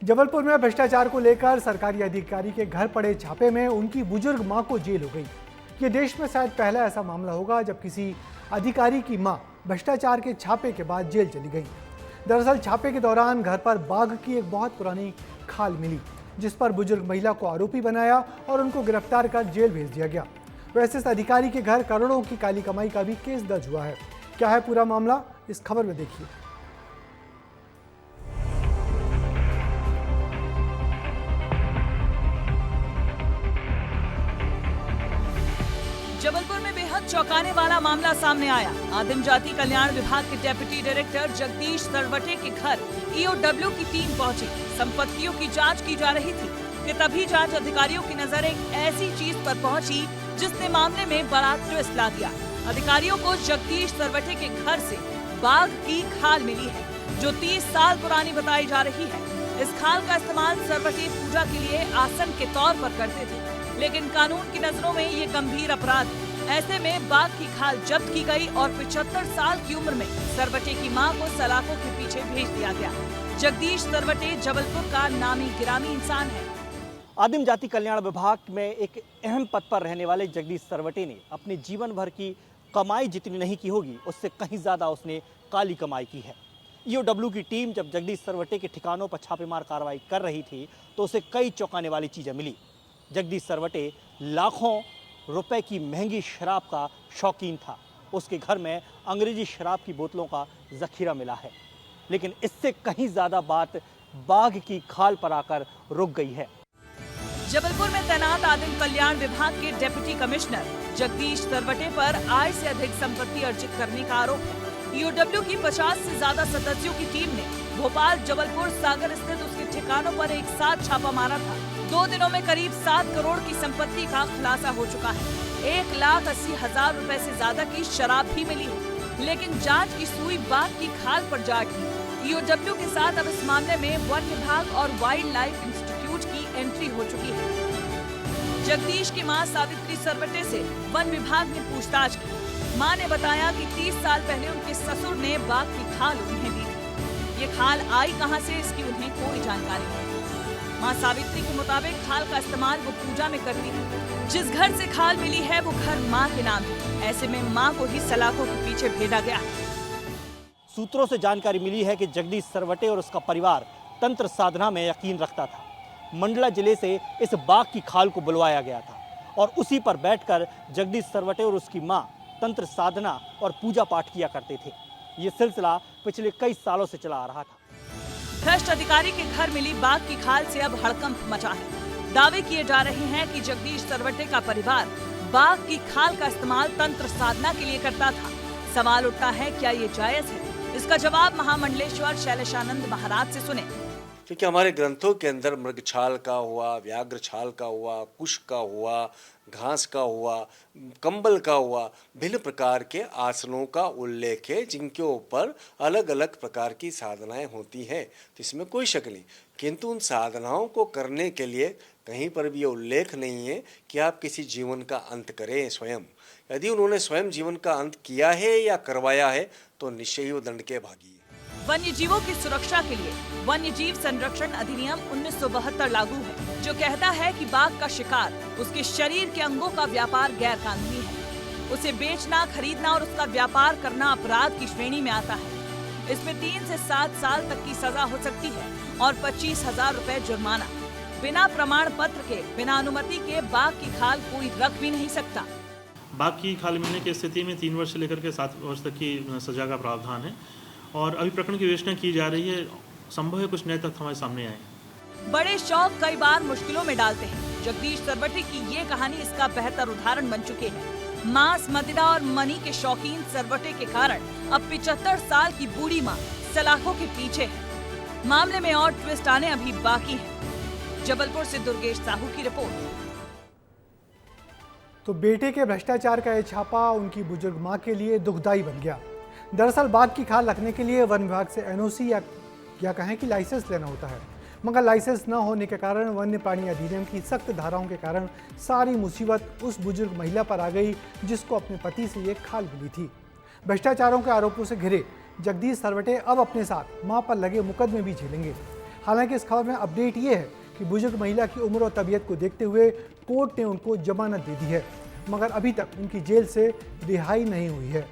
जबलपुर में भ्रष्टाचार को लेकर सरकारी अधिकारी के घर पड़े छापे में उनकी बुजुर्ग मां को जेल हो गई। ये देश में शायद पहला ऐसा मामला होगा जब किसी अधिकारी की मां भ्रष्टाचार के छापे के बाद जेल चली गई। दरअसल छापे के दौरान घर पर बाघ की एक बहुत पुरानी खाल मिली, जिस पर बुजुर्ग महिला को आरोपी बनाया और उनको गिरफ्तार कर जेल भेज दिया गया। वैसे इस अधिकारी के घर करोड़ों की काली कमाई का भी केस दर्ज हुआ है। क्या है पूरा मामला, इस खबर में देखिए। जबलपुर में बेहद चौंकाने वाला मामला सामने आया। आदिम जाति कल्याण विभाग के डेप्यूटी डायरेक्टर जगदीश सरवटे के घर ईओडब्ल्यू की टीम पहुंची। संपत्तियों की जांच की जा रही थी कि तभी जांच अधिकारियों की नजर एक ऐसी चीज पर पहुंची जिसने मामले में बड़ा ट्विस्ट ला दिया। अधिकारियों को जगदीश सरवटे के घर से बाघ की खाल मिली है, जो 30 साल पुरानी बताई जा रही है। इस खाल का इस्तेमाल सरवटे पूजा के लिए आसन के तौर पर करते थे, लेकिन कानून की नजरों में ये गंभीर अपराध है। ऐसे में बाघ की खाल जब्त की गई और 75 साल की उम्र में सरवटे की मां को सलाखों के पीछे भेज दिया गया। जगदीश सरवटे जबलपुर का नामी गिरामी इंसान है। आदिम जाति कल्याण विभाग में एक अहम पद पर रहने वाले जगदीश सरवटे ने अपने जीवन भर की कमाई जितनी नहीं की होगी, उससे कहीं ज्यादा उसने काली कमाई की है। ईओडब्ल्यू की टीम जब जगदीश सरवटे के ठिकानों पर छापेमार कार्रवाई कर रही थी तो उसे कई चौंकाने वाली चीजें मिली। जगदीश सरवटे लाखों रुपए की महंगी शराब का शौकीन था। उसके घर में अंग्रेजी शराब की बोतलों का जखीरा मिला है, लेकिन इससे कहीं ज्यादा बात बाघ की खाल पर आकर रुक गई है। जबलपुर में तैनात आदिम कल्याण विभाग के डिप्टी कमिश्नर जगदीश सरवटे पर आय से अधिक संपत्ति अर्जित करने का आरोप है। ईओडब्ल्यू की 50 से ज्यादा सदस्यों की टीम ने भोपाल, जबलपुर, सागर स्थित उसके ठिकानों पर एक साथ छापा मारा था। 2 दिनों में करीब 7 करोड़ की संपत्ति का खुलासा हो चुका है। 1,80,000 रुपए से ज्यादा की शराब भी मिली है, लेकिन जांच की सुई बाघ की खाल पर जा अटकी। ईओडब्ल्यू के साथ अब इस मामले में वन विभाग और वाइल्ड लाइफ इंस्टीट्यूट की एंट्री हो चुकी है। जगदीश की मां सावित्री सरवटे से वन विभाग ने पूछताछ की। मां ने बताया कि 30 साल पहले उनके ससुर ने बाघ की खाल उन्हें दी थी। ये खाल आई कहां से, इसकी उन्हें कोई जानकारी नहीं। मां सावित्री के मुताबिक खाल का इस्तेमाल वो पूजा में करती थी। जिस घर से खाल मिली है वो घर मां के नाम है। ऐसे में मां को ही सलाखों के पीछे भेजा गया। सूत्रों से जानकारी मिली है कि जगदीश सरवटे और उसका परिवार तंत्र साधना में यकीन रखता था। मंडला जिले से इस बाघ की खाल को बुलवाया गया था और उसी पर बैठकर जगदीश सरवटे और उसकी मां तंत्र साधना और पूजा पाठ किया करते थे। ये सिलसिला पिछले कई सालों से चला आ रहा था। भ्रष्ट अधिकारी के घर मिली बाघ की खाल से अब हड़कंप मचा है। दावे किए जा रहे हैं कि जगदीश सरवटे का परिवार बाघ की खाल का इस्तेमाल तंत्र साधना के लिए करता था। सवाल उठता है, क्या ये जायज है? इसका जवाब महामंडलेश्वर शैलेशानंद महाराज से सुने। क्योंकि हमारे ग्रंथों के अंदर मृग छाल का हुआ, व्याघ्र छाल का हुआ, कुश का हुआ, घास का हुआ, कंबल का हुआ, भिन्न प्रकार के आसनों का उल्लेख है जिनके ऊपर अलग अलग प्रकार की साधनाएं होती हैं। तो इसमें कोई शक नहीं, किंतु उन साधनाओं को करने के लिए कहीं पर भी ये उल्लेख नहीं है कि आप किसी जीवन का अंत करें स्वयं। यदि उन्होंने स्वयं जीवन का अंत किया है या करवाया है तो निश्चय ही वो दंड के भागी है। वन्य जीवों की सुरक्षा के लिए वन्य जीव संरक्षण अधिनियम 1972 लागू है, जो कहता है कि बाघ का शिकार, उसके शरीर के अंगों का व्यापार गैर कानूनी है। उसे बेचना, खरीदना और उसका व्यापार करना अपराध की श्रेणी में आता है। इसमें 3 से 7 साल तक की सजा हो सकती है और 25,000 रुपए जुर्माना। बिना प्रमाण पत्र के, बिना अनुमति के बाघ की खाल कोई रख भी नहीं सकता। बाघ की खाल मिलने की स्थिति में 3 वर्ष से लेकर के 7 वर्ष तक की सजा का प्रावधान है और अभी प्रकरण की विवेचना की जा रही है। संभव है कुछ नए तथ्य हमारे सामने आए। बड़े शौक कई बार मुश्किलों में डालते हैं। जगदीश सरवटे की ये कहानी इसका बेहतर उदाहरण बन चुके हैं। मांस, मदिरा और मनी के शौकीन सरवटे के कारण अब 75 साल की बूढ़ी मां सलाखों के पीछे है। मामले में और ट्विस्ट आने अभी बाकी है। जबलपुर से दुर्गेश साहू की रिपोर्ट। तो बेटे के भ्रष्टाचार का यह छापा उनकी बुजुर्ग मां के लिए दुखदाई बन गया। दरअसल बाघ की खाल रखने के लिए वन विभाग से एनओसी या कहें कि लाइसेंस लेना होता है, मगर लाइसेंस न होने के कारण वन्य प्राणी अधिनियम की सख्त धाराओं के कारण सारी मुसीबत उस बुजुर्ग महिला पर आ गई जिसको अपने पति से ये खाल मिली थी। भ्रष्टाचारों के आरोपों से घिरे जगदीश सरवटे अब अपने साथ मां पर लगे मुकदमे भी झेलेंगे। हालांकि इस खबर में अपडेट ये है कि बुजुर्ग महिला की उम्र और तबीयत को देखते हुए कोर्ट ने उनको जमानत दे दी है, मगर अभी तक उनकी जेल से रिहाई नहीं हुई है।